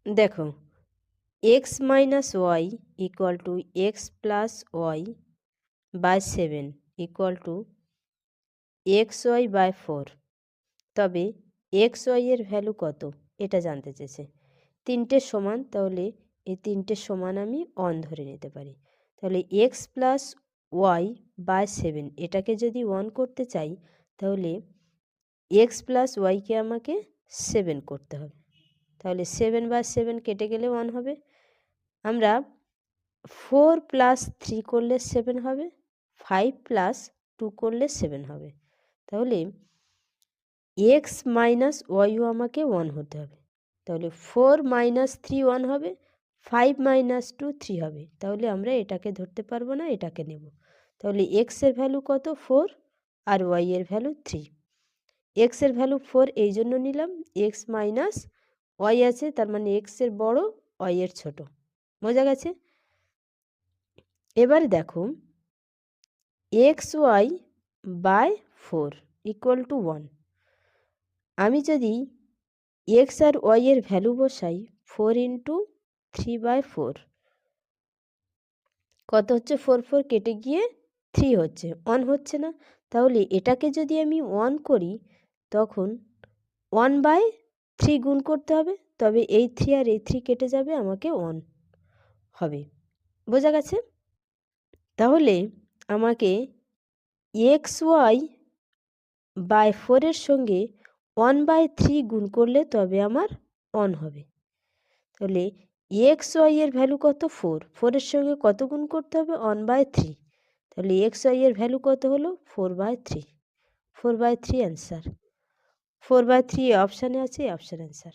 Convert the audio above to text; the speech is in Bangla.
দেখো, x minus y equal to x plus y by 7 equal to x y by 4। তবে এক্স ওয়াই এর ভ্যালু কত এটা জানতে চেয়েছে। তিনটে সমান, তাহলে এই তিনটে সমান আমি অন ধরে নিতে পারি। তাহলে এক্স প্লাস ওয়াই বাই 7 এটাকে যদি 1 করতে চাই, তাহলে এক্স প্লাস ওয়াইকে আমাকে 7 করতে হবে। তাহলে 7 বাই 7 কেটে গেলে 1 হবে। আমরা 4 প্লাস 3 করলে 7 হবে, 5 প্লাস 2 করলে 7 হবে। তাহলে এক্স মাইনাস ওয়াইও আমাকে 1 হতে হবে। তাহলে 4 মাইনাস 3 1 হবে, 5 মাইনাস 2 3 হবে। তাহলে আমরা এটাকে ধরতে পারবো না, এটাকে নেব। তাহলে এক্সের ভ্যালু কত? 4, আর ওয়াই এর ভ্যালু 3। এক্সের ভ্যালু 4 এই জন্য নিলাম, এক্স মাইনাস ওয়াই আছে, তার মানে এক্সের বড়, ওয়াই এর ছোট। বোঝা গেছে? এবারে দেখো, x y by 4 equal to 1। আমি যদি এক্স আর ওয়াই এর ভ্যালু বসাই, 4 ইন্টু 3/4 কত হচ্ছে? 4 4 কেটে গিয়ে 3 হচ্ছে, 1 হচ্ছে না। তাহলে এটাকে যদি আমি 1 করি, তখন 1/3 গুণ করতে হবে, তবে এই 3 আর এই 3 কেটে যাবে, আমাকে 1 হবে। বোঝা গেছে? তাহলে আমাকে এক্স ওয়াই বাই 4 এর সঙ্গে 1/3 গুণ করলে তবে আমার 1 হবে। তাহলে এক্স ওয়াই এর ভ্যালু কত? 4। 4 এর সঙ্গে কত গুণ করতে হবে? 1/3। তাহলে এক্স ওয়াই এর ভ্যালু কত হলো? 4/3। 4/3 অ্যান্সার। 4/3 অপশানে আছে, অপশান অ্যান্সার।